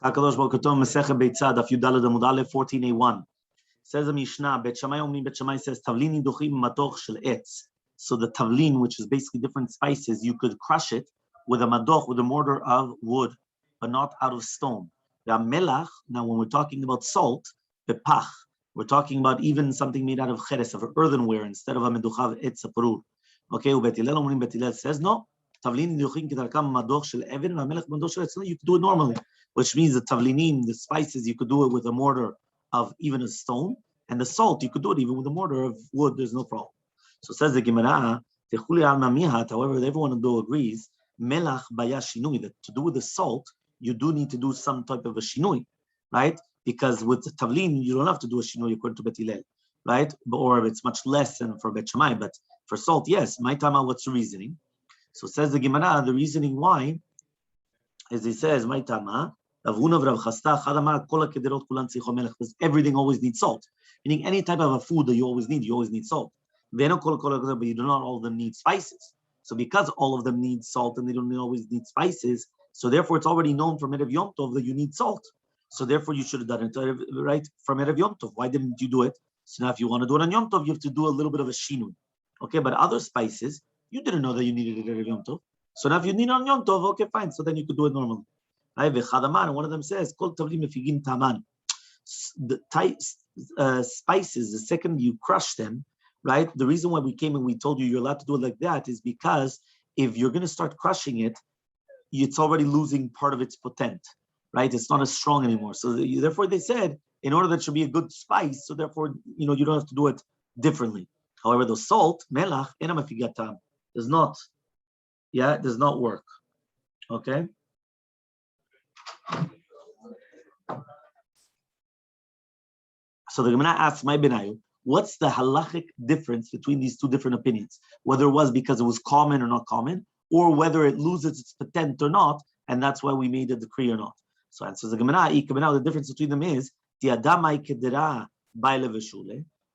Hakadosh Baruch Hu, Masechet Betzah Daf 14a1. Says the Mishnah, Bet Shammai Omrim, Bet Shammai says, Tavlin nidochim matoch shel etz. So the tavlin, which is basically different spices, you could crush it with a madoch, with a mortar of wood, but not out of stone. The melach, now when we're talking about salt, the pach, we're talking about even something made out of cheres, of earthenware, instead of a meduchav etz parur. Okay, Bet Hillel Omrim, Bet Hillel says, no, Tavlin nidochim kedarkam madoch shel even, v'melech madoch shel etz. No, you can do it normally, which means the tavlinim, the spices, you could do it with a mortar of even a stone, and the salt, you could do it even with a mortar of wood, there's no problem. So says the Gemara, however, everyone agrees, melach baya shinui, that to do with the salt, you do need to do some type of a shinui, right? Because with the tavlin, you don't have to do a shinui according to Bet Hillel, right? Or it's much less than for Bet Shammai, but for salt, yes. My tama, what's the reasoning? So says the Gemara, the reasoning why, as he says, my tama, because everything always needs salt. Meaning any type of a food that you always need salt. But you do not all of them need spices. So because all of them need salt and they don't always need spices, so therefore it's already known from Erev Yom Tov that you need salt. So therefore you should have done it right from Erev Yom Tov. Why didn't you do it? So now if you want to do it on Yom Tov, you have to do a little bit of a shinui. Okay, but other spices, you didn't know that you needed it at Erev Yom Tov. So now if you need it on Yom Tov, okay, fine. So then you could do it normally. And one of them says, the spices, the second you crush them, right? The reason why we came and we told you you're allowed to do it like that is because if you're going to start crushing it, it's already losing part of its potent, right? It's not as strong anymore. So therefore they said, in order that it should be a good spice, so therefore, you don't have to do it differently. However, the salt, melach, does not work. Okay? So the Gemara asks, "My benayu, what's the halachic difference between these two different opinions? Whether it was because it was common or not common, or whether it loses its patent or not, and that's why we made a decree or not." So answers the Gemara, the difference between them is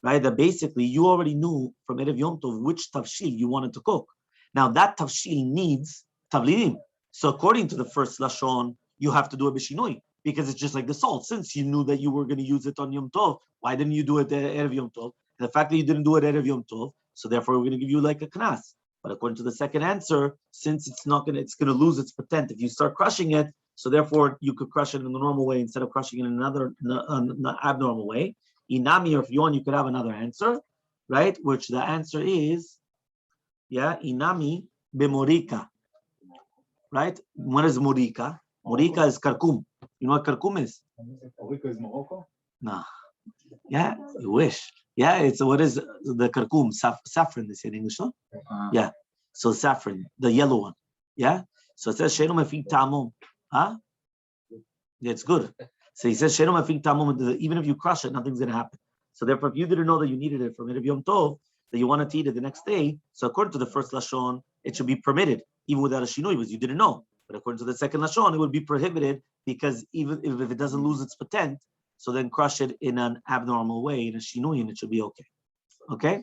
right? That basically you already knew from Erev Yom Tov which tavshil you wanted to cook. Now that tavshil needs tavlinim. So according to the first lashon, you have to do a bishinui, because it's just like the salt. Since you knew that you were going to use it on Yom Tov, why didn't you do it at Erev Yom Tov? And the fact that you didn't do it at Erev Yom Tov, so therefore we're going to give you like a knas. But according to the second answer, since it's going to lose its patent if you start crushing it, so therefore you could crush it in the normal way instead of crushing it in another abnormal way. Inami, or if you want, you could have another answer, right? Which the answer is, inami bemorika, right? What is morika? Morika is karkum. You know what karkum is? Morika is Morocco? No. Yeah, you wish. Yeah, what is the karkum? Saffron, they say in English, no? Yeah. So saffron, the yellow one. Yeah. So it says sheinu mafik tamum. Huh? Yeah, it's good. So he says sheinu mafik tamum. Even if you crush it, nothing's going to happen. So therefore, if you didn't know that you needed it from Erev Yom Tov, that you wanted to eat it the next day, so according to the first lashon, it should be permitted, even without a shinui, because you didn't know. But according to the second lashon, it would be prohibited, because even if it doesn't lose its patent, so then crush it in an abnormal way, in a shinui, and it should be okay. Okay?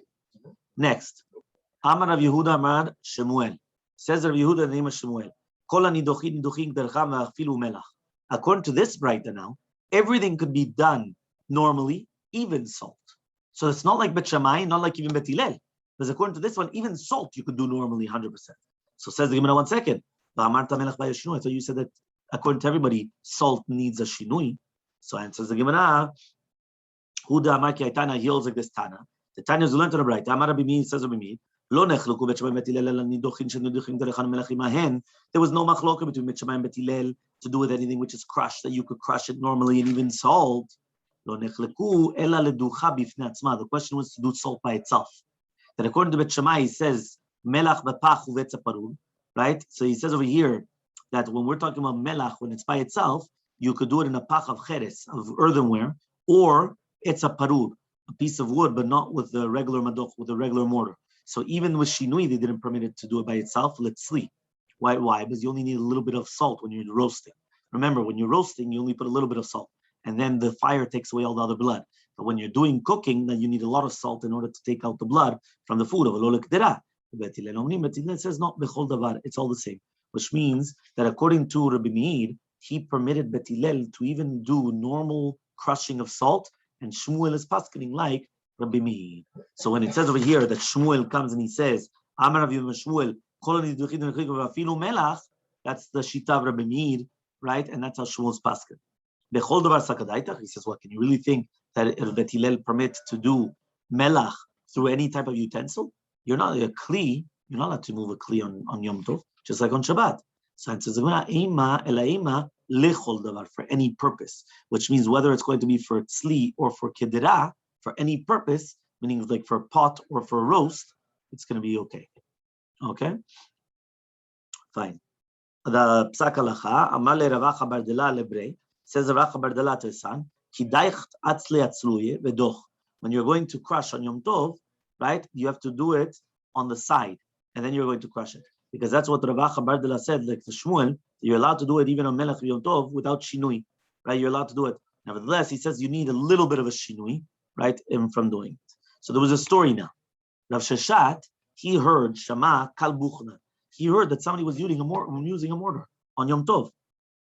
Next. Amar Rav Yehuda Amar Shemuel. Says Rav Yehuda, the name of Shemuel. Kol hanidochim nidochim dercha ve'afilu melach. According to this Beitzah now, everything could be done normally, even salt. So it's not like Bet Shammai, not like even Bet Hillel. Because according to this one, even salt you could do normally 100%. So says the Gemara, 1 second. I thought you said that according to everybody, salt needs a shinui. So answers the Gemara, Huda Amaki Aitana, he holds like this Tana. The Tana is learned to the right. Amar Rabbi says Rabbi Lo nechluku Bet Shammai Bet Hillel nidochin shenidochin derechan melachim ahen. There was no machloka between Bet Shammai and Bet Hillel to do with anything which is crushed, that you could crush it normally, and even salt. Lo nechluku ela leducha bifnei atzma. The question was to do salt by itself. That according to Bet Shammai, he says melach bepach uvetza parud. Right? So he says over here that when we're talking about melach, when it's by itself, you could do it in a pach of cheres, of earthenware, or it's a parud, a piece of wood, but not with the regular madoch, with the regular mortar. So even with shinui, they didn't permit it to do it by itself. Let's sleep. Why? Because you only need a little bit of salt when you're roasting. Remember, when you're roasting, you only put a little bit of salt, and then the fire takes away all the other blood. But when you're doing cooking, then you need a lot of salt in order to take out the blood from the food. Bet Hillel says not bechol davar, it's all the same, which means that according to Rabbi Meir, he permitted Bet Hillel to even do normal crushing of salt, and Shmuel is paskening like Rabbi Meir. So when it says over here that Shmuel comes and he says, Amar Rabbi Shmuel, that's the Shita of Rabbi Meir, right? And that's how Shmuel's pasken. Bechol davar sakadaita. He says, what, can you really think that Bet Hillel permits to do melach through any type of utensil? You're not a kli, you're not allowed to move a kli on Yom Tov, just like on Shabbat. So it says, for any purpose, which means whether it's going to be for tzli or for kedera, for any purpose, meaning like for a pot or for a roast, it's going to be okay. Okay? Fine. The Psak Halacha, Amar le Rav Bardela lebrei, says Rav Bardela to his son, when you're going to crush on Yom Tov, right, you have to do it on the side, and then you're going to crush it. Because that's what Rav Bardela said, like the Shmuel, you're allowed to do it even on Melech Yom Tov without shinui, right? You're allowed to do it. Nevertheless, he says you need a little bit of a shinui, right, from doing it. So there was a story now. Rav Sheshat, he heard Shama Kal Buchna. He heard that somebody was using a mortar on Yom Tov.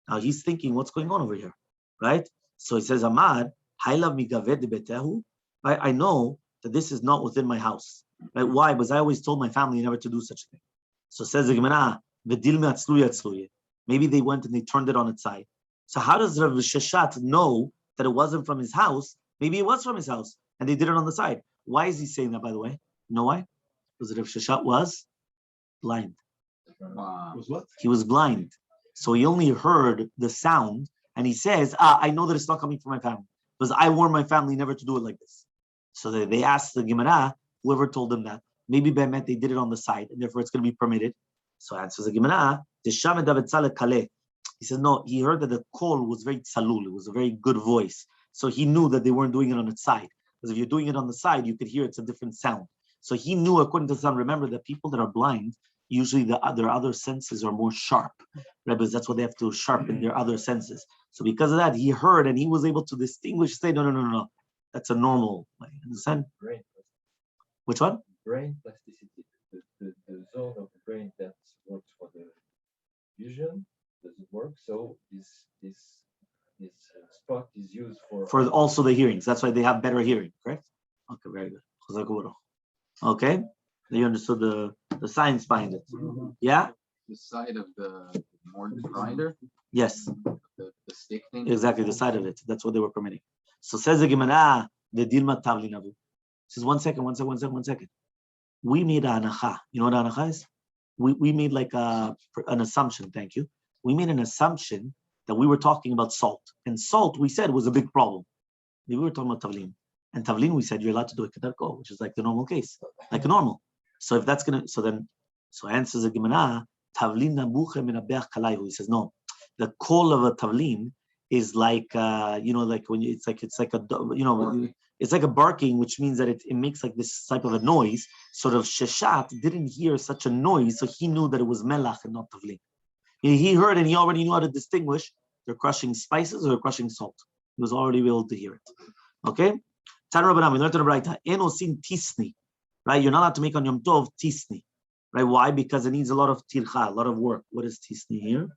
Now he's thinking, what's going on over here, right? So he says, Amad, Hailav Migaved Betehu. I know that this is not within my house. Right? Why? Because I always told my family never to do such a thing. So says the Gemara, maybe they went and they turned it on its side. So how does Rav Sheshat know that it wasn't from his house? Maybe it was from his house, and they did it on the side. Why is he saying that, by the way? You know why? Because Rav Sheshat was blind. Was what? He was blind. So he only heard the sound, and he says, I know that it's not coming from my family, because I warned my family never to do it like this. So they asked the Gemara, whoever told them that, maybe Be'emet they did it on the side, and therefore it's going to be permitted. So answers the Gemara, he says, no, he heard that the call was very tzalul, it was a very good voice. So he knew that they weren't doing it on its side. Because if you're doing it on the side, you could hear it's a different sound. So he knew, according to some, remember that people that are blind, usually their other senses are more sharp. Right? Because that's what they have to sharpen their other senses. So because of that, he heard and he was able to distinguish, say, no. That's a normal way. Understand? Brain. Which one? Brain plasticity. The zone of the brain that works for the vision doesn't work. So this spot is used for also the hearings. That's why they have better hearing, correct? Okay, very good. Okay, you understood the science behind it. Yeah? The side of the mortar grinder? Yes. The stick thing? Exactly, the side of it. That's what they were permitting. So says the Gemara, the Dilma Tavlinavu. Says, one second. We made an anacha. You know what anacha is? We made like an assumption, thank you. We made an assumption that we were talking about salt. And salt, we said, was a big problem. Maybe we were talking about tavlin. And tavlin, we said, you're allowed to do a kedarko, which is like the normal case, like normal. So if that's going to, so answers the Gemara, tavlin namuche minabeach kalayhu. He says, no, the call of a tavlin is like, like when it's like it's like a barking, which means that it makes like this type of a noise. Sort of Sheshat didn't hear such a noise, so he knew that it was melach and not tavlin. He heard and he already knew how to distinguish they're crushing spices or they're crushing salt. He was already able to hear it. Okay? Tan Rabbanan, we learned in the Beitzah, eno sin tisni. Right? You're not allowed to make on Yom Tov tisni. Right? Why? Because it needs a lot of tircha, a lot of work. What is tisni here?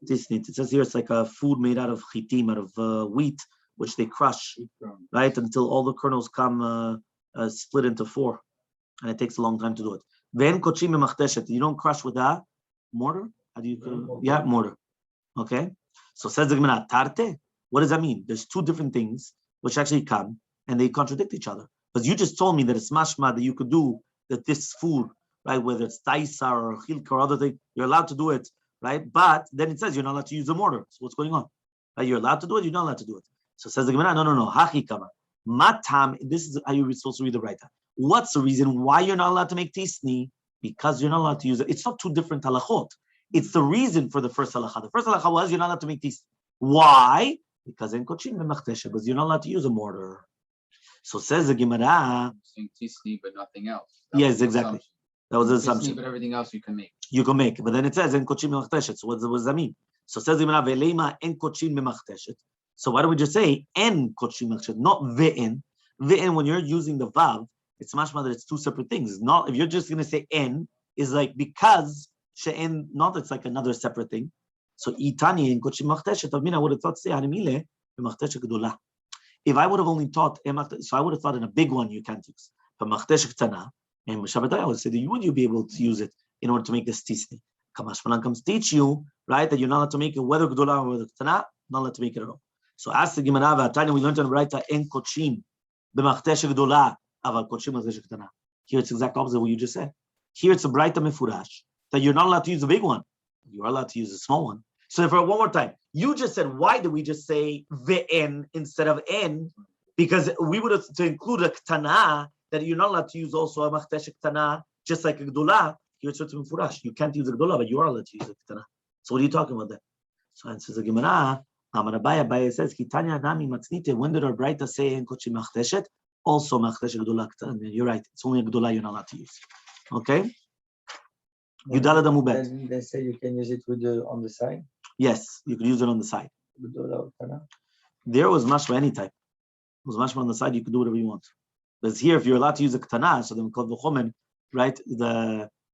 Tisni. It says here it's like a food made out of chitim, out of wheat, which they crush, right? Until all the kernels come split into four. And it takes a long time to do it. You don't crush with a mortar? How do you mortar. Okay. So says the Gemara, tarte. What does that mean? There's two different things which actually come and they contradict each other. Because you just told me that it's mashma that you could do that this food, right? Whether it's taisa or chilka or other thing, you're allowed to do it, right? But then it says you're not allowed to use a mortar. So what's going on? Right? You're allowed to do it, you're not allowed to do it. So says the Gemara, no. Hachi kama. Matam, this is how you're supposed to read the Beitzah. What's the reason why you're not allowed to make tisni? Because you're not allowed to use it. It's not two different halachot. It's the reason for the first halacha. The first halacha was you're not allowed to make tisni. Why? Because in kochim b'machtesha, because you're not allowed to use a mortar. So says the Gemara. Saying tisni, but nothing else. Yes, exactly. That was the assumption. But everything else you can make. You can make, but then it says en kochim b'machteshet. So what does that mean? So says the Gemara ve'leima en kochim b'machteshet. So why don't we just say en kochim b'machteshet, not ve'en? Ve'en, when you're using the vav, it's mashma that it's two separate things. It's not if you're just going to say en, is like because she'en, not it's like another separate thing. So itani in kochim machteshet. I mean, I would have thought say animile b'machteshet gedola. If I would have only taught, so I would have thought in a big one you can't use. But machteshet ktana, and Shabbat I would say that would you be able to use it in order to make this tisni? Kamash Malan comes teach you, right, that you're not allowed to make it whether gedola or whether ktana, not allowed to make it at all. So as the Gemara v'atani, we learned on the right en kochim b'machteshet gedola aval kochim machteshet ktana. Here it's exact opposite of what you just said. Here it's a Braita mefurash that you're not allowed to use the big one. You are allowed to use the small one. So for one more time, you just said, why did we just say ve'en instead of en? Because we would have to include a ktana that you're not allowed to use also a machteshet ktana, just like a gdola. Here it's written mefurash. You can't use a gdola, but you are allowed to use a ktana. So what are you talking about there? So answers the Gemara. Amarabaya says, Kitanya nami matznite. When did our Braita say en kochi machteshet? Also machteshet gdola ktana. You're right. It's only a gdola you're not allowed to use. Okay. Yudala damubet. And they say you can use it with on the side. Yes, you can use it on the side. There was mashma any type. It was mashma on the side. You can do whatever you want. But here, if you're allowed to use a ktana, so then we call the chomen, right?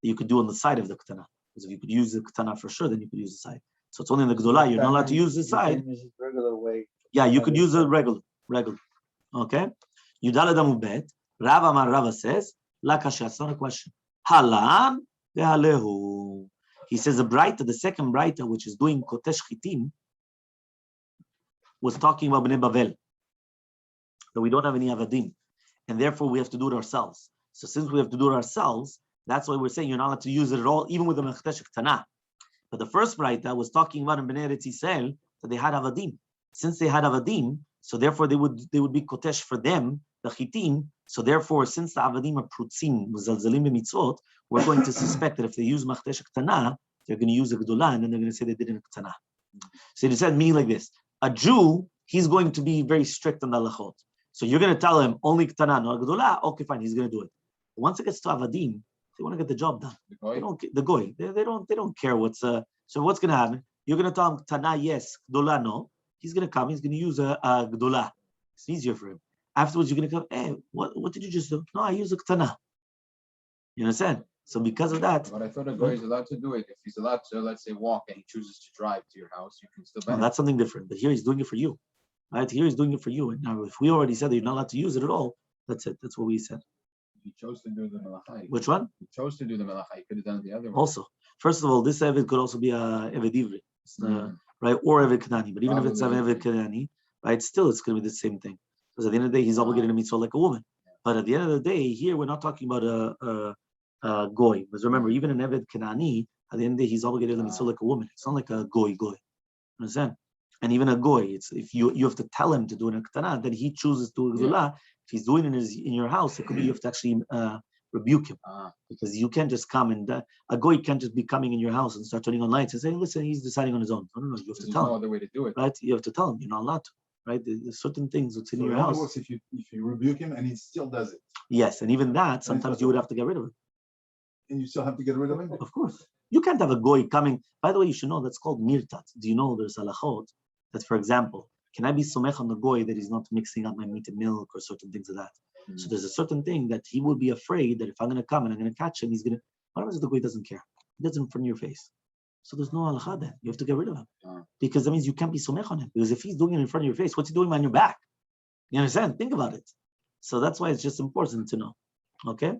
You could do on the side of the ktana. Because if you could use the ktana for sure, then you could use the side. So it's only in the gdola. You're not allowed to use the side. Use it regular way. Yeah, you could use it regular. Okay. Yudala damubet. Rava Amar Rava says, la kasha. It's not a question. Halan. He says the Braita, the second Braita, which is doing Kotesh Chitim, was talking about Bnei Bavel, that we don't have any Avadim, and therefore we have to do it ourselves. So since we have to do it ourselves, that's why we're saying you're not allowed to use it at all, even with the Mechtesh Ktana. But the first Braita was talking about in Bnei Eretz Yisrael that they had Avadim. Since they had Avadim, so therefore they would be Kotesh for them, the Chitim. So therefore, since the Avadim are Prutzim, Muzalzalim b'mitzvot, we're going to suspect that if they use Machtesh Ktana, they're going to use a Gdola, and then they're going to say they did it in Ktana. So he said, meaning like this: a Jew, he's going to be very strict on the halachot. So you're going to tell him only Ktana, not Gdola. Okay, fine, he's going to do it. But once it gets to Avadim, they want to get the job done. The goy, they don't care what's. So what's going to happen? You're going to tell him Ktana yes, Gdola no. He's going to come. He's going to use a Gdola. It's easier for him. Afterwards, you're going to come. Hey, what did you just do? No, I use a Ktana. You understand? So because of that, but I thought a guy is allowed to do it. If he's allowed to, let's say, walk and he chooses to drive to your house, you can still benefit. That's something different. But here he's doing it for you, right? Here he's doing it for you. And now, if we already said that you're not allowed to use it at all, that's it. That's what we said. He chose to do the melachai. Which one? He chose to do the melachai. He could have done the other one. Also, first of all, this Eved could also be a Eved Ivri, right? Or Eved Kanani. But even if it's an Eved Kanani, right? Still, it's going to be the same thing. Because at the end of the day, he's obligated to mitzvah like a woman. But at the end of the day, here we're not talking about a goy. Because remember, even an Eved Kanani, at the end of the day, he's obligated to mitzvah like a woman. It's not like a goy. Understand? And even a goy, it's if you have to tell him to do an ktana, then he chooses to do If he's doing it in your house, it could be you have to actually rebuke him. Because you can't just come and a goy can't just be coming in your house and start turning on lights and saying, listen, he's deciding on his own. No, you have to tell him. No other way to do it. Right? You have to tell him you're not allowed to. Right? There's certain things that's in your it only house. works if you rebuke him and he still does it. Yes, and even that, sometimes you would have to get rid of it. And you still have to get rid of him? Of course. You can't have a goy coming. By the way, you should know that's called mirtat. Do you know there's halachot that, for example, can I be somech on the goy that he's not mixing up my meat and milk or certain things of that? So there's a certain thing that he would be afraid that if I'm going to come and I'm going to catch him, he's going to, what happens if the goy doesn't care? He does it in front of your face. So there's no halakha there. You have to get rid of him. Because that means you can't be somech on him. Because if he's doing it in front of your face, what's he doing on your back? You understand? Think about it. So that's why it's just important to know. Okay?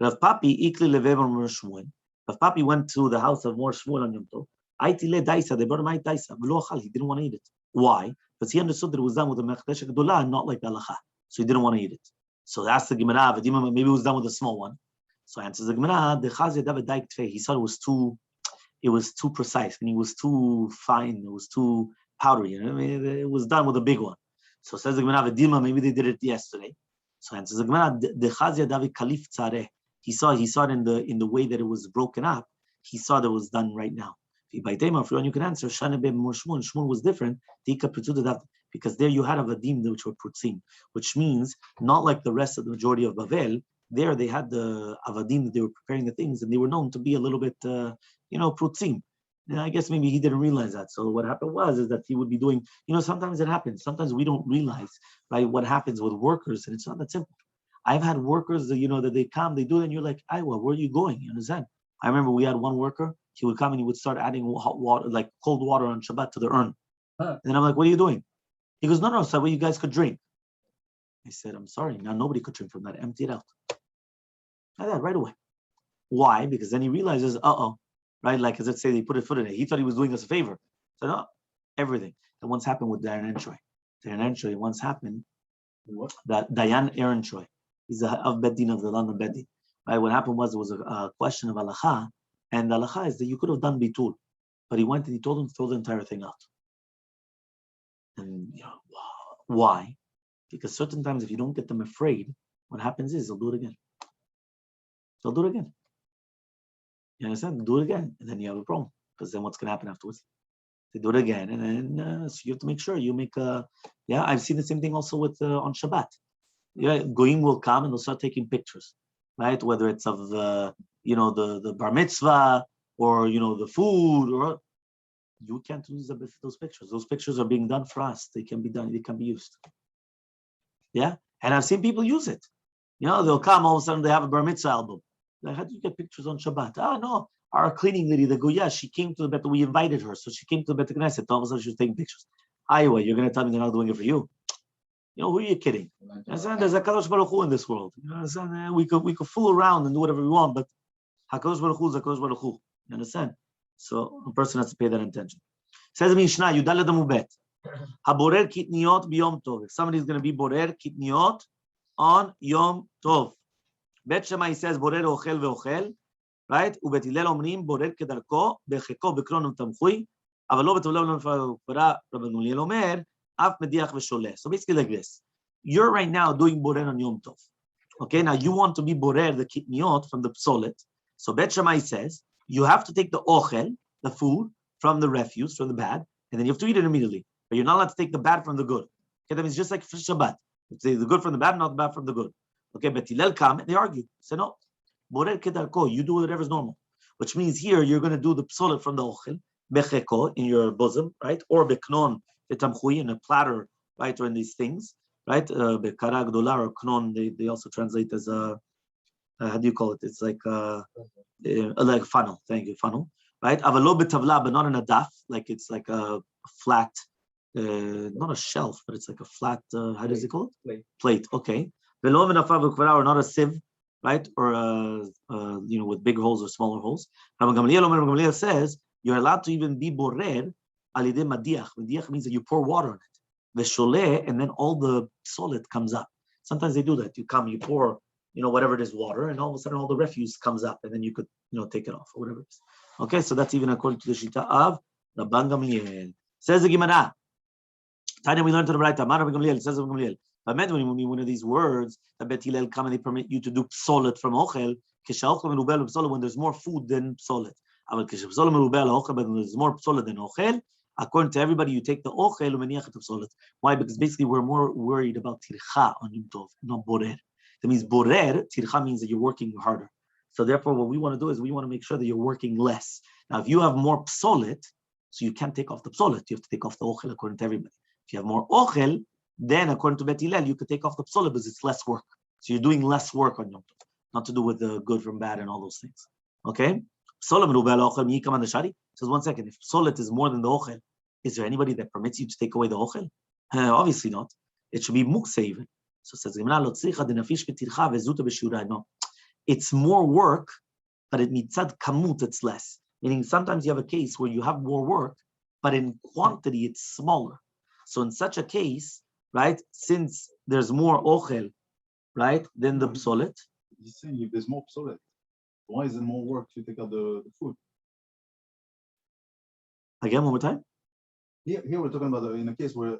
Rav Papi ikli levev Mor Shmuel. Rav Papi went to the house of Mor Shmuel on Yom Tov. Aitile daisa. They brought him daisa. He didn't want to eat it. Why? Because he understood that it was done with a mechdesh gedolah and not like the halakha. So he didn't want to eat it. So that's the Gemara. Maybe it was done with a small one. So answers the Gemara. He thought it was too precise, and it was too fine, it was too powdery. You know, I mean, it was done with a big one. So says the Gemara, Vedima, maybe they did it yesterday. So answers the Gemara, he saw it in the way that it was broken up. He saw that it was done right now. If you can answer, Shmuel was different, because there you had a vadim which were prutzim, which means not like the rest of the majority of Bavel. There they had the avadim that they were preparing the things, and they were known to be a little bit, prutzim. And I guess maybe he didn't realize that. So what happened is that he would be doing, sometimes it happens. Sometimes we don't realize, right, what happens with workers, and it's not that simple. I've had workers that, that they come, they do it, and you're like, Iowa, where are you going? You understand? I remember we had one worker, he would come and he would start adding hot water, like cold water on Shabbat to the urn. Huh. And then I'm like, what are you doing? He goes, no, so you guys could drink. I said, I'm sorry, now nobody could drink from that. Empty it out. Like that, right away. Why? Because then he realizes, right? Like, as let's say they put a foot in it. He thought he was doing us a favor. So no, everything. That once happened with Dayan Erenchoy. Dayan Erenchoy once happened that Dayan Erenchoy, he's a of Beddin of the London Beddin. Right? What happened was, it was a question of halacha, and the halacha is that you could have done bitul, but he went and he told him to throw the entire thing out. And why? Because certain times, if you don't get them afraid, what happens is they'll do it again. They'll do it again. You understand? Do it again, and then you have a problem. Because then what's going to happen afterwards? They do it again, and then so you have to make sure you make a. Yeah, I've seen the same thing also with on Shabbat. Yeah, goyim will come and they'll start taking pictures, right? Whether it's of the bar mitzvah or the food, or you can't use those pictures. Those pictures are being done for us. They can be done. They can be used. Yeah, and I've seen people use it. They'll come, all of a sudden they have a bar mitzvah album. Like, how do you get pictures on Shabbat? No, our cleaning lady, the Goya, she came to the Bet. We invited her, so she came to the Bet Knesset. All of a sudden she was taking pictures. Iowa, you're going to tell me they're not doing it for you? Who are you kidding? There's a Kadosh Baruch Hu in this world. We could fool around and do whatever we want, but Hakadosh Baruch Hu is Hakadosh Baruch Hu. You understand? So a person has to pay that attention. Says in Mishnah, Yudal Adamubet. Haborer kitniot biyom tov. If somebody's going to be borer kitniot on Yom Tov. Bet Shammai says borer ochel veochel, right? ובית הלל אומרים בורר כדרכו, בחיקו בקרון ותמחוי, אבל לא בטבלה ולא בפרה, רבי גמליאל אומר, אף מדיח ושולה. So basically like this. You're right now doing borer on Yom Tov. Okay, now you want to be borer, the kitniot, from the psolet. So Bet Shammai says, you have to take the ochel, the food, from the refuse, from the bad, and then you have to eat it immediately. But you're not allowed to take the bad from the good. Okay, that means just like for Shabbat. You take the good from the bad, not the bad from the good. Okay, but Hillel come and they argue. Say no. Borer kedarko, you do whatever's normal. Which means here you're going to do the psolet from the ochel, becheko, in your bosom, right? Or beknon, betamchui, in a platter, right? Or in these things, right? Bekara gdola or knon, they also translate as a, how do you call it? It's like funnel. Thank you, funnel. Right? Avalo betavla, but not in a daf, like it's like a flat, not a shelf, but it's like a flat, how does it call it? Plate. Okay. Velo v'nafav or not a sieve, right? Or with big holes or smaller holes. Rabbi Gamliel says you're allowed to even be borer alidei madiach. Madiach means that you pour water on it. V'sholeh, and then all the solid comes up. Sometimes they do that. You pour, whatever it is, water, and all of a sudden all the refuse comes up, and then you could, take it off or whatever it is. Okay, so that's even according to the Shita of Rabban Gamliel. Says the Gemara. Tanya, we learned to the right. Amar Rabbi Gamliel, says Rabbi Gamliel. But when you mean one of these words, that Bet Hillel come and they permit you to do psolet from ochel, when there's more food than psolet. But when there's more psolet than ochel, according to everybody, you take the ochel umeniach to psolet. Why? Because basically we're more worried about tircha on Yom Tov, not borer. That means borer, tircha means that you're working harder. So therefore, what we want to do is we want to make sure that you're working less. Now, if you have more psolet, so you can't take off the psolet, you have to take off the ochel according to everybody. If you have more ochel, then according to Bet Hillel, you could take off the psolet because it's less work. So you're doing less work on Yom Tov, not to do with the good from bad and all those things. Okay? Psolet says 1 second. If psolet is more than the ochel, is there anybody that permits you to take away the ochel? Obviously not. It should be mukse even. So it says, no. It's more work, but it mitzad kamut, it's less. Meaning sometimes you have a case where you have more work, but in quantity it's smaller. So in such a case, right, since there's more ochel, right, than the psolet. He's saying if there's more psolet, why is it more work to take out the food? Again, one more time. Here we're talking about in a case where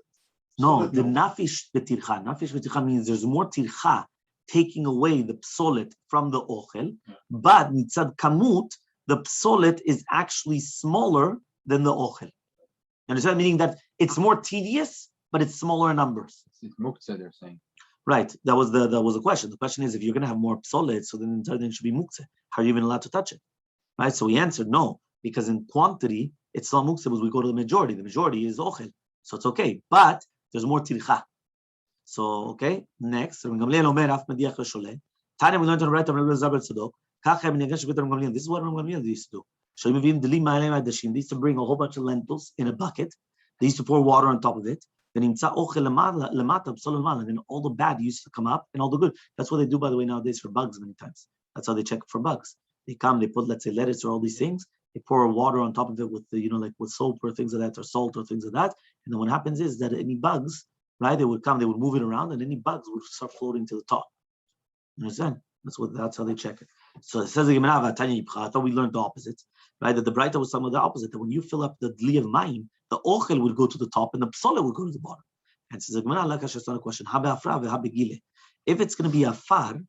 no, the nafish betircha. Nafish betircha means there's more tircha taking away the psolet from the ochel, but mitzad kamut, the psolet is actually smaller than the ochel. You understand? Meaning that it's more tedious, but it's smaller in numbers. It's muktzah, they're saying. Right. That was the question. The question is, if you're going to have more psolet, so then it should be muktzah. How are you even allowed to touch it? Right. So we answered no, because in quantity it's not muktzah, because we go to the majority. The majority is ochel, so it's okay. But there's more tircha. So okay. Next, Tanya, we learned on the right of Rabbi Zabel Tzadok. This is what Rabbi Gamliel used to do. They used to bring a whole bunch of lentils in a bucket. They used to pour water on top of it. And then all the bad used to come up and all the good. That's what they do, by the way, nowadays for bugs many times. That's how they check for bugs. They come, they put, let's say, lettuce or all these things. They pour water on top of it with the, like with soap or things like that, or salt or things like that. And then what happens is that any bugs, right, they would come, they would move it around, and any bugs would start floating to the top. You understand? That's how they check it. So it says, I thought we learned the opposite, right? That the Beitzah was some of the opposite, that when you fill up the dli of mayim, the ochel would go to the top and the psola would go to the bottom. And it says, it's not a question. If it's going to be afar,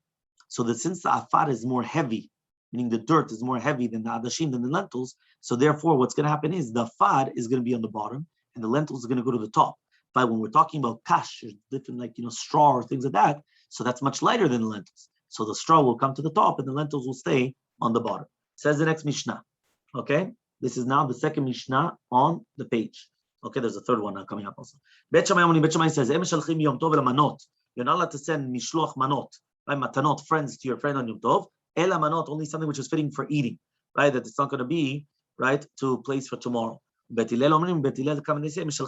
so that since the afar is more heavy, meaning the dirt is more heavy than the adashim, than the lentils, so therefore what's going to happen is the afar is going to be on the bottom and the lentils are going to go to the top. But when we're talking about kash, different like straw or things like that, so that's much lighter than the lentils. So the straw will come to the top and the lentils will stay on the bottom. Says the next Mishnah. Okay, this is now the second Mishnah on the page. Okay, there's a third one now coming up also. Bet Shammai says, you're not allowed to send mishloach manot, right? Matanot, friends to your friend on Yom Tov. Ela manot, only something which is fitting for eating, right? That it's not going to be, right, to place for tomorrow. Bet Hillel come and they say, if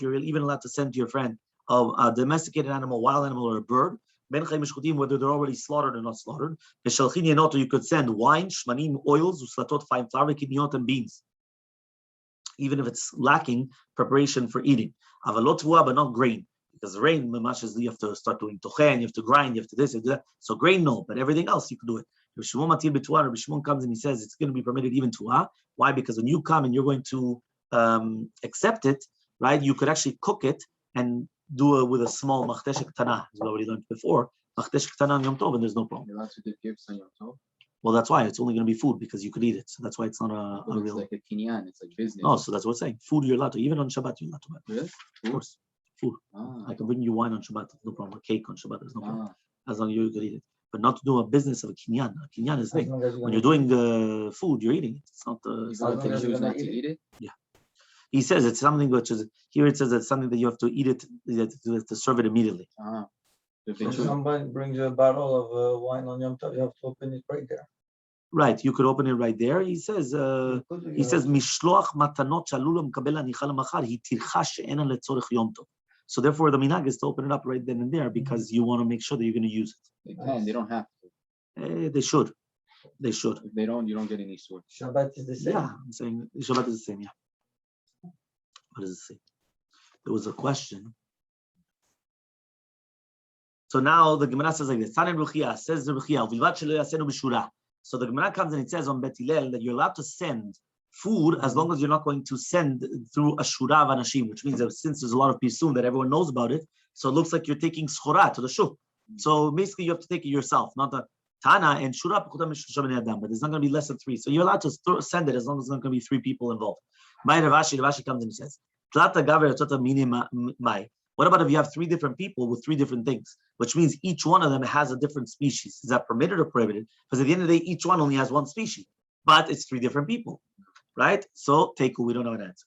you're even allowed to send to your friend a domesticated animal, wild animal, or a bird, whether they're already slaughtered or not slaughtered. You could send wine, shmanim, oils, uslatot, fine flour, kidneyot, and beans, even if it's lacking preparation for eating. Avalot but not grain, because grain, you have to start doing tochen, you have to grind, you have to this, you have to that. So grain, no, but everything else you can do it. If Shimon comes and he says it's going to be permitted even tuah. Why? Because when you come and you're going to accept it, right, you could actually cook it and do it with a small machtesh ktana, as we already learned before. Machtesh ktana on Yom Tov, and there's no problem. You're allowed to give gifts on Yom Tov? Well, that's why it's only going to be food, because you could eat it. So that's why it's not a It's real. like a kinyan. It's like business. Oh, so that's what it's saying. Food you're allowed to, even on Shabbat you're allowed to buy. Really? Of course, food. Ah. I can bring you wine on Shabbat, no problem. A cake on Shabbat, there's no problem. Ah. As long as you could eat it, but not to do a business of a kinyan. A kinyan is As thing. long as When you're doing food, you're eating it. It's not. It's not Even if they as choose you're not to gonna eat it? Yeah. He says it's something which is here. It says it's something that you have to eat it, you have to serve it immediately. Ah. If they When choose. somebody brings you a bottle of wine on Yom Tov, you have to open it right there. Right, you could open it right there. He says mishloach matanot shalul mekabel hanicha lemachar hi tircha she'ena letzorech yom tov. So therefore, the minhag is to open it up right then and there because you want to make sure that you're going to use it. They can. They don't have to. They should. They should. If they don't, you don't get any sort. Shabbat is the same. Yeah, I'm saying Shabbat is the same. Yeah. What does it say? There was a question. So now the Gemara says like this. Tanen Ruchia says the Ruchia. Uvilvat shelo yasenu b'shura. So the Gemara comes and it says on Bet Hillel that you're allowed to send food as long as you're not going to send through a shura of anashim, which means that since there's a lot of pisum that everyone knows about it, so it looks like you're taking schora to the shuk. So basically you have to take it yourself, not the Tana and shura, but there's not going to be less than 3. So you're allowed to send it as long as there's not going to be 3 people involved. Ravashi comes and says, what about if you have 3 different people with 3 different things, which means each one of them has a different species? Is that permitted or prohibited? Because at the end of the day, each one only has 1 species, but it's 3 different people, right? So teiku, we don't have an answer.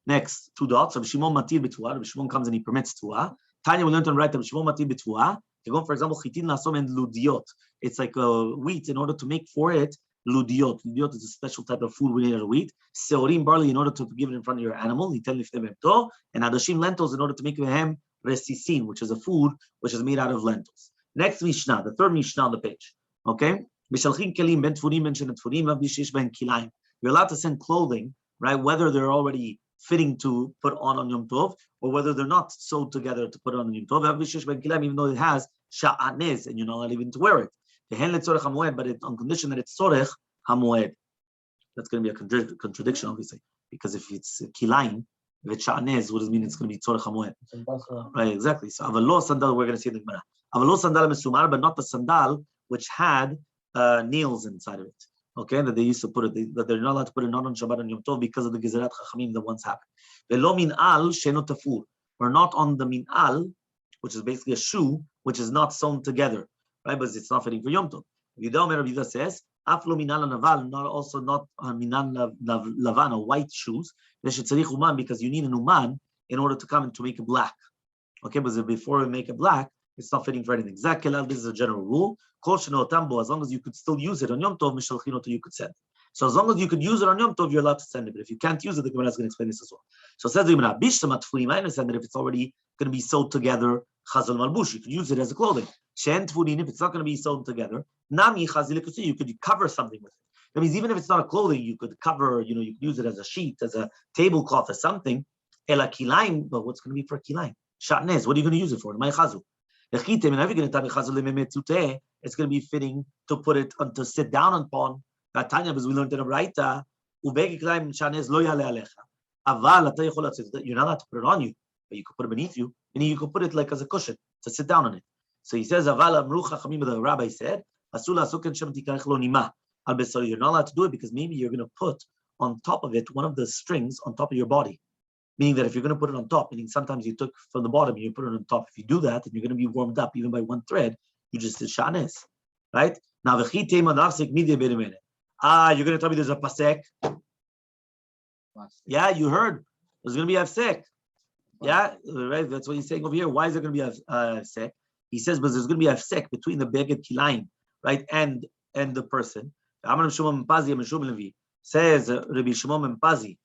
Next, 2 dots. Rabbi Shimon matir b'tuah. Rabbi Shimon comes and he permits tuah. Tanya, we learned on right. Rabbi Shimon matir b'tuah. For example, chitin lasom and ludiot. It's like a wheat in order to make for it ludiot. Ludiot is a special type of food we need out of wheat. Seorim barley in order to give it in front of your animal. And adashim lentils in order to make them resisin, which is a food which is made out of lentils. Next Mishnah, the third Mishnah on the page. Okay, you're allowed to send clothing, right? Whether they're already fitting to put on Yom Tov, or whether they're not sewed together to put on Yom Tov, even though it has sha'anez, and you're not allowed even to wear it. But it's on condition that it's tzorech hamoed. That's going to be a contradiction, obviously, because if it's kilaim, if it's sha'anez, what does it mean it's going to be tzorech hamoed? Right, exactly. So avalo sandal, we're going to see in the Gemara. Avalo sandal mesumar, but not the sandal which had nails inside of it. Okay, that they used to put it, that they're not allowed to put it not on Shabbat and Yom Tov because of the Gezerat Chachamim that once happened. Velo min'al sheno tafur, or not on the min'al, which is basically a shoe which is not sewn together, right? But it's not fitting for Yom Tov. Yehuda says, aflo min'al naval, not min'al lavan, or white shoes. Because you need an uman in order to come and to make it black. Okay, but before we make it black, it's not fitting for anything. This is a general rule. As long as you could still use it on Yom Tov, you could send. So as long as you could use it on Yom Tov, you're allowed to send it. But if you can't use it, the Gemara is going to explain this as well. So it says the Gemara, Bishtamat Tfurim, I understand that if it's already going to be sewed together, Chazal Malbush, you could use it as a clothing. Shen Tfurin, if it's not going to be sewn together, Nami Chazil, you could cover something with it. That means even if it's not a clothing, you could cover, you could use it as a sheet, as a tablecloth, or something. Ela kilaim, but what's going to be for kilaim? Shatnez, what are you going to use it for? My chazu. It's going to be fitting to put it on, to sit down upon. Tanya, because we learned in a Beitzah, you're not allowed to put it on you, but you could put it beneath you, and you could put it like as a cushion to sit down on it. So he says, the rabbi said, you're not allowed to do it because maybe you're going to put on top of it one of the strings on top of your body. Meaning that if you're going to put it on top, meaning sometimes you took from the bottom and you put it on top. If you do that, then you're going to be warmed up even by one thread. You just did shanes, right? Now you're going to tell me there's a pasek. Yeah, you heard. There's going to be a afsek. Yeah, right. That's what he's saying over here. Why is there going to be a afsek? He says, but there's going to be a afsek between the beged kilayim, right, and the person. Says Rabbi Shimon Pazi,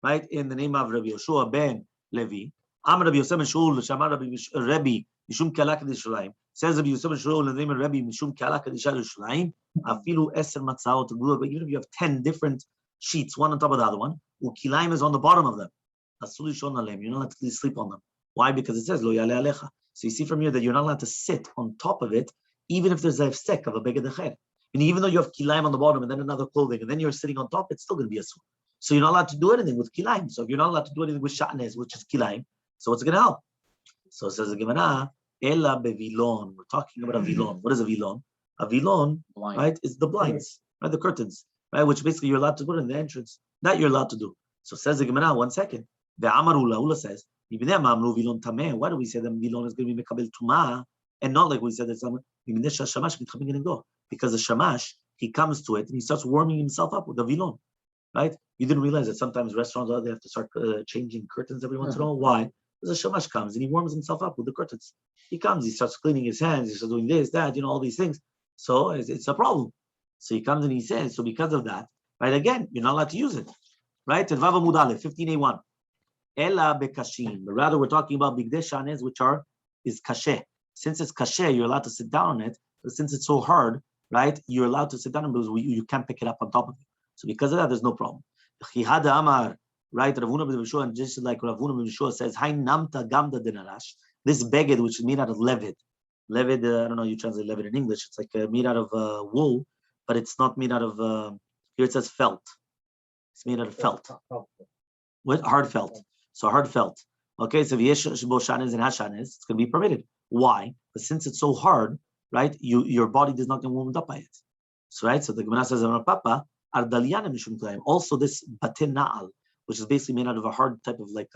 right, in the name of Rabbi Yoshua ben Levi. Amar Rabbi Yosef ben Shaul, Shamar Rabbi Mishum Kalak Yishalayim. Says Rabbi Yosef ben Shaul in the name of Rabbi Mishum Kalak Yishalayim. Afilu Eser Matzahot, but even if you have 10 different sheets, one on top of the other one, Ukilayim is on the bottom of them. Asuli Shon Alem, you're not allowed to sleep on them. Why? Because it says Lo Yale Alecha. So you see from here that you're not allowed to sit on top of it, even if there's a sek of a beged decher. And even though you have kilayim on the bottom and then another clothing, and then you're sitting on top, it's still going to be a sur. So you're not allowed to do anything with kilayim. So if you're not allowed to do anything with shatnez, which is kilayim, so what's it going to help? So it says the Gemara, Ela bevilon. We're talking about a vilon. What is a vilon? A vilon, right, is the blinds, right, the curtains, right, which basically you're allowed to put in the entrance. That you're allowed to do. So says the Gemara, 1 second. The Amarula Ula says, why do we say that vilon is going to be mekabel tuma and not like we said that someone? Because the shamash, he comes to it and he starts warming himself up with the vilon, right? You didn't realize that sometimes restaurants, they have to start changing curtains every once in a while. Why? Because the shamash comes and he warms himself up with the curtains. He comes, he starts cleaning his hands, he starts doing this, that, all these things. So it's a problem. So he comes and he says, so because of that, right, again, you're not allowed to use it, right? 15a1. Ela bekashim. But rather, we're talking about bigdei shanez, which is kashe. Since it's kashe, you're allowed to sit down on it. But since it's so hard, right, you're allowed to sit down because you can't pick it up on top of it. So because of that, there's no problem. Chihada Amar, right? Ravuna ben Yeshua, and just like Ravuna ben Yeshua says, Hai namta gamda denarash. This beged, which is made out of levid. Levid, I don't know, you translate levid in English. It's like made out of wool, but it's not made out of. Here it says felt. It's made out of felt. What? Hard felt. So hard felt. Okay, so if bo shanes and hashanes, it's going to be permitted. Why? But since it's so hard, right, your body does not get warmed up by it. So right, so the Gemara says, Papa, also this batin na'al, which is basically made out of a hard type of like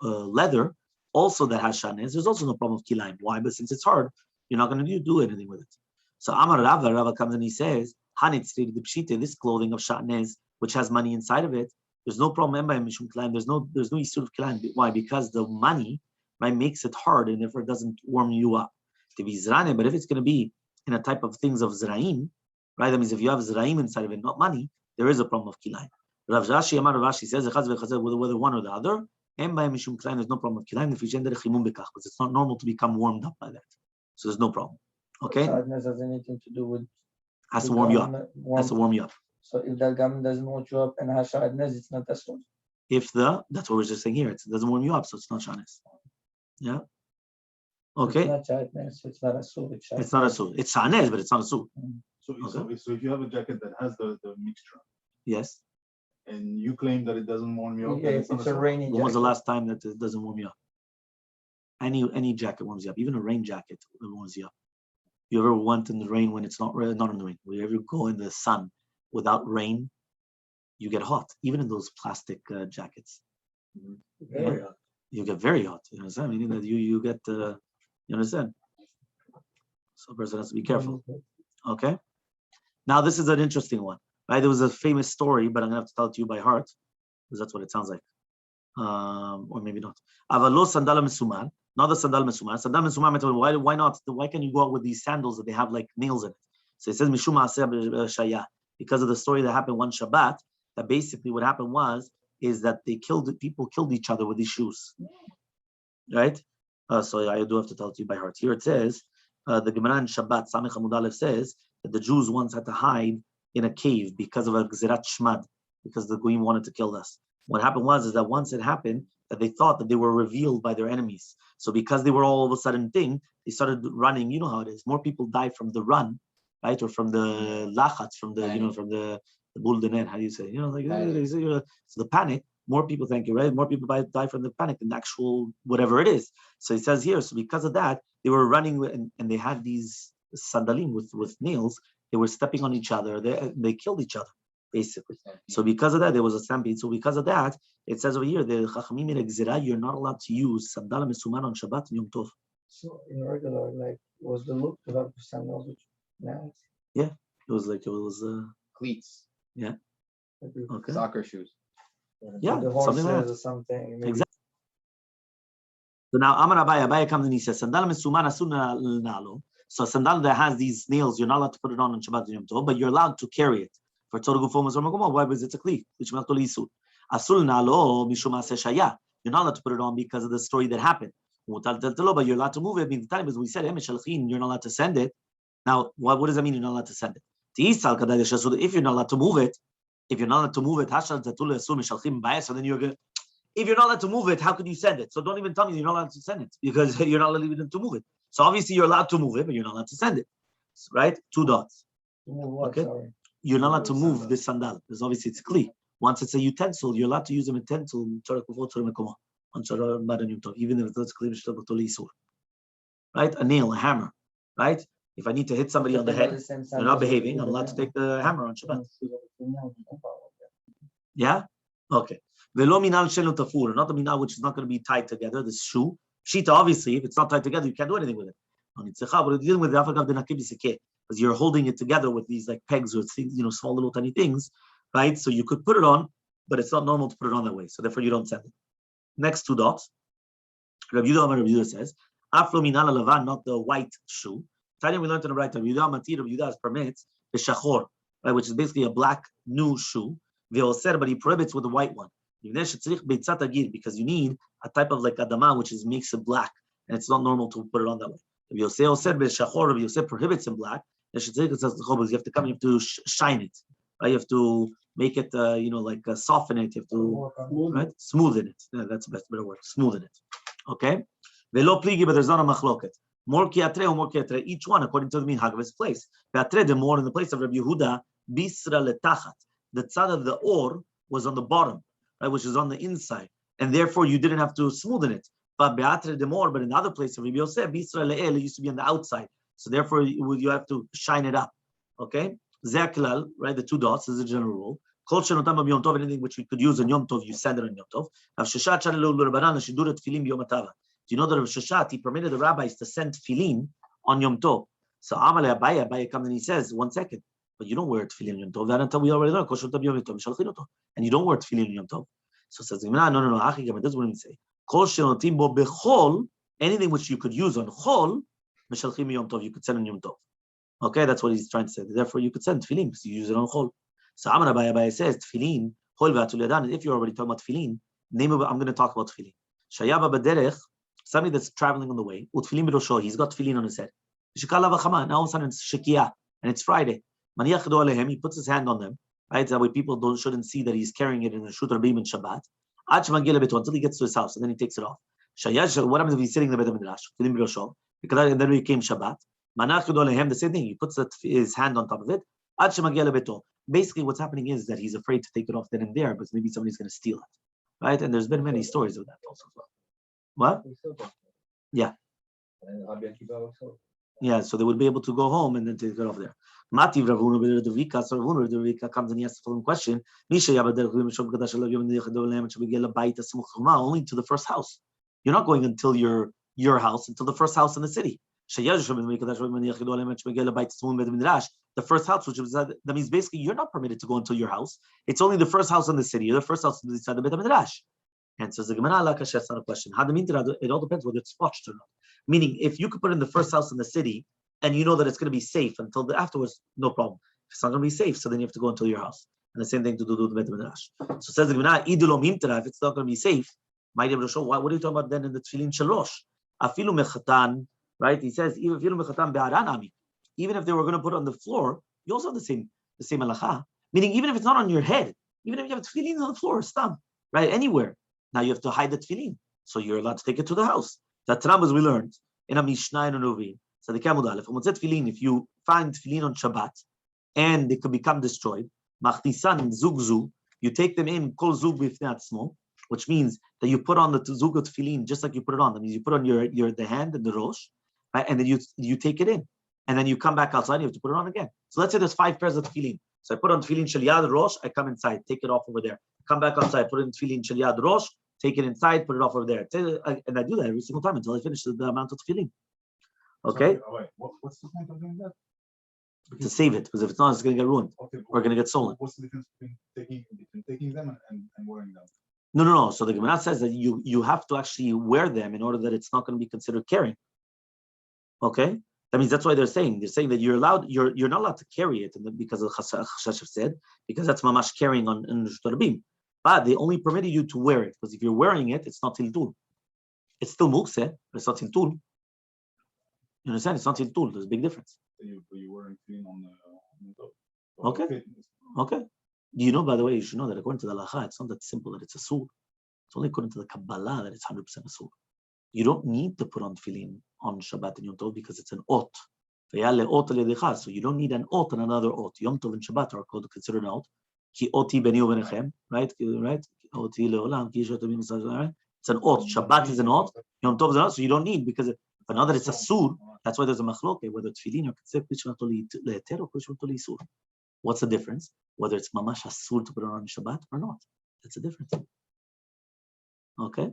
leather, also that has shanes, there's also no problem of kilayim. Why? But since it's hard, you're not going to do anything with it. So Amar Rava comes and he says, this clothing of shanes, which has money inside of it, there's no problem. There's no issue of kilayim. Why? Because the money, right, makes it hard and therefore it doesn't warm you up. But if it's going to be in a type of things of zraim, right? That means if you have zraim inside of it, not money, there is a problem of kilayim. Rav Rashi says whether one or the other, there's no problem of kilayim because it's not normal to become warmed up by that. So there's no problem. Okay? Sadness has anything to do with. Has to warm you up. Has to warm you up. So if the gum doesn't warm you up and has shadness, it's not a sur. That's what we're just saying here. It doesn't warm you up, so it's not shanes. Yeah. Okay. It's not shadness. It's not a sur. It's not a sur. It's shanes, but it's not a sur. So if you have a jacket that has the mixture, yes, and you claim that it doesn't warm you up, Yeah, it's a rainy jacket. When was the last time that it doesn't warm you up? Any jacket warms you up, even a rain jacket warms you up. You ever went in the rain when it's not in the rain? Will you ever go in the sun without rain? You get hot, even in those plastic jackets. Very hot. You get very hot. You understand? Meaning that you get, you understand? So a person has to be careful. Okay. Now this is an interesting one, right? There was a famous story, but I'm gonna have to tell it to you by heart, because that's what it sounds like, or maybe not. Avalo sandal mesuman, not the sandal mesuman. Sandal mesuman. Why not? Why can't you go out with these sandals that they have like nails in it? So it says mishum aseh shaya. because of the story that happened one Shabbat, that basically what happened is that people killed each other with these shoes. Right? So I do have to tell it to you by heart. Here it says, the Gemara in Shabbat, Samech Amud Aleph says that the Jews once had to hide in a cave because of a Gzerat Shmad, because the Goyim wanted to kill us. What happened is that once it happened, that they thought that they were revealed by their enemies. So because they were all of a sudden they started running. You know how it is. More people die from the run, right? Or from the lachatz, from the, from the bul dener, how do you say? So the panic, more people, thank you, right? More people die from the panic than the actual whatever it is. So it says here, so because of that, they were running and they had these sandalim with nails. They were stepping on each other. They killed each other, basically. So because of that, there was a stampede. So because of that, it says over here, the Chachamim made a gzira, you're not allowed to use sandal mesuman on Shabbat and Yom Tov. So in regular, was the look to have sandals with nails? Yeah, it was Cleats. Yeah. Okay. Soccer shoes. Yeah, the horses something like that. or something. Maybe. Exactly. So now Amar Abaye comes and he says, sandal mesuman asun nalo. So a sandal that has these nails, you're not allowed to put it on Shabbat and Yom Tov, but you're allowed to carry it. For Torah Gufom or Magoma, why? Because it's a kli, which means Isul. Asul nalo mishum shaya. You're not allowed to put it on because of the story that happened. But you're allowed to move it. Because we said you're not allowed to send it. Now, what does that mean? You're not allowed to send it. If you're not allowed to move it, so then you're good. If you're not allowed to move it, how could you send it? So don't even tell me you're not allowed to send it because you're not allowed to move it. So obviously you're allowed to move it, but you're not allowed to send it. Right? 2 dots. Okay. Sorry. You're not allowed to move this sandal because obviously it's kli. Once it's a utensil, you're allowed to use a utensil, even if it's kli. Right? A nail, a hammer. Right? If I need to hit somebody on the head, they're not behaving, I'm allowed to take the hammer on Shabbat. Yeah? Okay. Velo minal shelo tafur, not the minal which is not going to be tied together, this shoe. Shita, obviously, if it's not tied together, you can't do anything with it. But you're dealing with the because you're holding it together with these like pegs or things, small little tiny things, right? So you could put it on, but it's not normal to put it on that way. So therefore you don't send it. Next 2 dots. Rabbi Yehuda says, Aflo minal alavan, not the white shoe. Tanya, we learned in the right time. Rabbi Yehuda permits the shachor, right, which is basically a black new shoe. But he prohibits with the white one. Because you need a type of like adama which makes it black, and it's not normal to put it on that way. Rabbi Yosef prohibits in black. You have to come, you have to shine it, right? You have to make it, soften it. You have to smoothen it. Yeah, that's the better word. Smoothen it. Okay. Velo pligi, but there's not a machloket. More kiatre or more kiatre. Each one according to the minhag of its place. Kiatre, the more in the place of Rabbi Yehuda, bisra letachat. The tzad of the or was on the bottom, right, which is on the inside, and therefore you didn't have to smoothen it. But beatre de more, but in the other place of Rabbi Yosef, bisra le'el, it used to be on the outside. So therefore, you have to shine it up. Okay? Zeklal, right? The 2 dots is a general rule. Kol shenotam b'yom tov, anything which we could use on Yom Tov, you send it on Yom Tov. Rav Sheshat shana lo l'Rabbanan l'shidur tefillin b'yom hatava. Do you know that Rav Sheshat, he permitted the rabbis to send tefillin on Yom Tov? So Amale Abaye comes and he says, 1 second, but you don't wear tefillin on Yom Tov. That until we already know. Kol shenotam b'yom tov shalchin oto, and you don't wear tefillin on Yom Tov. So it says, no. Hachigam, this is what we say. Kol shenotim bo bechol, anything which you could use on chol. Yom Tov, you could send on Yom Tov. Okay, that's what he's trying to say. Therefore, you could send tefillin because you use it on chol. So Amar Abaye says tefillin chol v'atul yadan. If you're already talking about tefillin, I'm going to talk about tefillin. Shayaba b'derech, somebody that's traveling on the way. Utfillin b'rosho, he's got tefillin on his head. Now all of a sudden it's shekiah and it's Friday. Maniach do alehem, he puts his hand on them. Right, that way people shouldn't see that he's carrying it in a shut beam in Shabbat. Until he gets to his house and then he takes it off. What happens if he's sitting in the bed of midrash? And then we came Shabbat. The same thing. He puts his hand on top of it. Basically, what's happening is that he's afraid to take it off then and there because maybe somebody's going to steal it, right? And there's been many stories of that also as well. What? Yeah. Yeah. So they would be able to go home and then take it off there. Mati Ravuna Ravika comes and he asks the following question: only to the first house. You're not going until your house, until the first house in the city. The first house, that means basically you're not permitted to go until your house. It's only the first house in the city, or the first house inside the Beit HaMidrash. And so the Gemara that's not a question. It all depends whether it's watched or not. Meaning, if you could put in the first house in the city, and you know that it's going to be safe until afterwards, no problem. it's not going to be safe, so then you have to go into your house. And the same thing to do with the Beit Midrash. So says the Gemara, idulom imtra, if it's not going to be safe, might be able to show, what are you talking about then in the tefillin shalosh? Afilu mechatan, right? He says, even if they were going to put it on the floor, you also have the same halacha. Meaning, even if it's not on your head, even if you have tefillin on the floor, stam, right? Anywhere. Now you have to hide the tefillin. So you're allowed to take it to the house. That Rambam we learned in a Mishnah and a Novin. So the Kamud Aleph, if you find tefillin on Shabbat and they could become destroyed, machnisan zugzu, you take them in kol zug b'ifnei atzmo, which means that you put on the zug of tefillin just like you put it on. That means you put on the hand and the rosh, right? And then you take it in, and then you come back outside. And you have to put it on again. So let's say there's 5 pairs of tefillin. So I put on tefillin shel yad rosh. I come inside, take it off over there. Come back outside, put in tefillin shel yad rosh. Take it inside, put it off over there. And I do that every single time until I finish the amount of tefillin. Okay? What's the point of doing that? To save it, because if it's not, it's going to get ruined. Okay, Or going to get stolen. What's the difference between taking them and wearing them? No. So the Gemara says that you have to actually wear them in order that it's not going to be considered carrying. Okay? That means that's why they're saying that you're not allowed to carry it, and because of Chashav said, because that's mamash carrying on in Rabim. But they only permitted you to wear it, because if you're wearing it, it's not tiltul. It's still mukse, but it's not tiltul. You understand? It's not tiltul. There's a big difference. You're wearing tefillin on the top. Okay. Okay. You know, by the way, you should know that according to the halacha, it's not that simple that it's a sur. It's only according to the Kabbalah that it's 100% a sur. You don't need to put on tefillin on Shabbat and Yom Tov because it's an ot. So you don't need an ot and another ot. Yom Tov and Shabbat are considered an ot. Ki oti beni uvenechem, right? Oti leolam, ki yishot abim right? It's an ot. Shabbat is an ot. Yom Tov is an ot. So you don't need, because but now that it's a sur, that's why there's a machloke, whether tefillin or considered leheter or sur. What's the difference? Whether it's mamash asur to put it on Shabbat or not. That's the difference. Okay?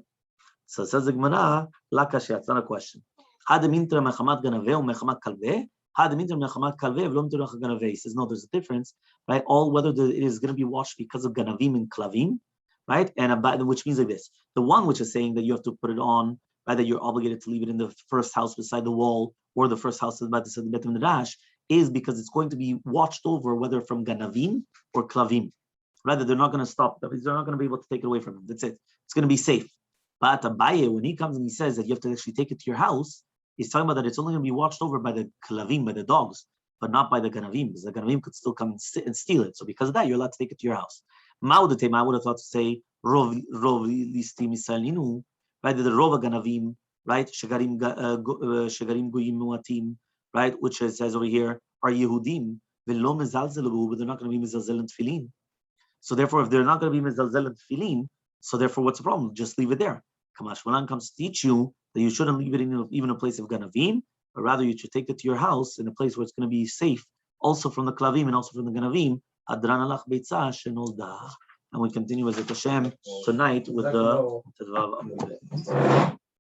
So it says the Gemara, la kashya, it's not a question. Had mintra mechamat ganaveh or mechamat kalveh? Had mintra mechamat kalveh v'lo mintra mechamat ganaveh. He says no, there's a difference, right? Whether it is going to be washed because of ganavim and klavim, right? And which means like this: the one which is saying that you have to put it on, right? That you're obligated to leave it in the first house beside the wall or the first house about the Beit Midrash, is because it's going to be watched over whether from ganavim or klavim. Rather, they're not going to stop. They're not going to be able to take it away from them. That's it. It's going to be safe. But Abaye, when he comes and he says that you have to actually take it to your house, he's talking about that it's only going to be watched over by the klavim, by the dogs, but not by the ganavim, because the ganavim could still come and steal it. So because of that, you're allowed to take it to your house. I would have thought to say, rov listim isalinu, right? The rov ganavim, right? Shegarim goyim muatim, right? Which says over here, are Yehudim, v'lo mezalzelu, but they're not going to be mezalzel and tefillin. So therefore, if they're not going to be mezalzel and tefillin, so therefore, what's the problem? Just leave it there. Kamash Malan comes to teach you that you shouldn't leave it in even a place of ganavim, but rather you should take it to your house in a place where it's going to be safe, also from the klavim and also from the ganavim. Adran alach Beitzah shenolda. And we continue as a Hashem tonight with the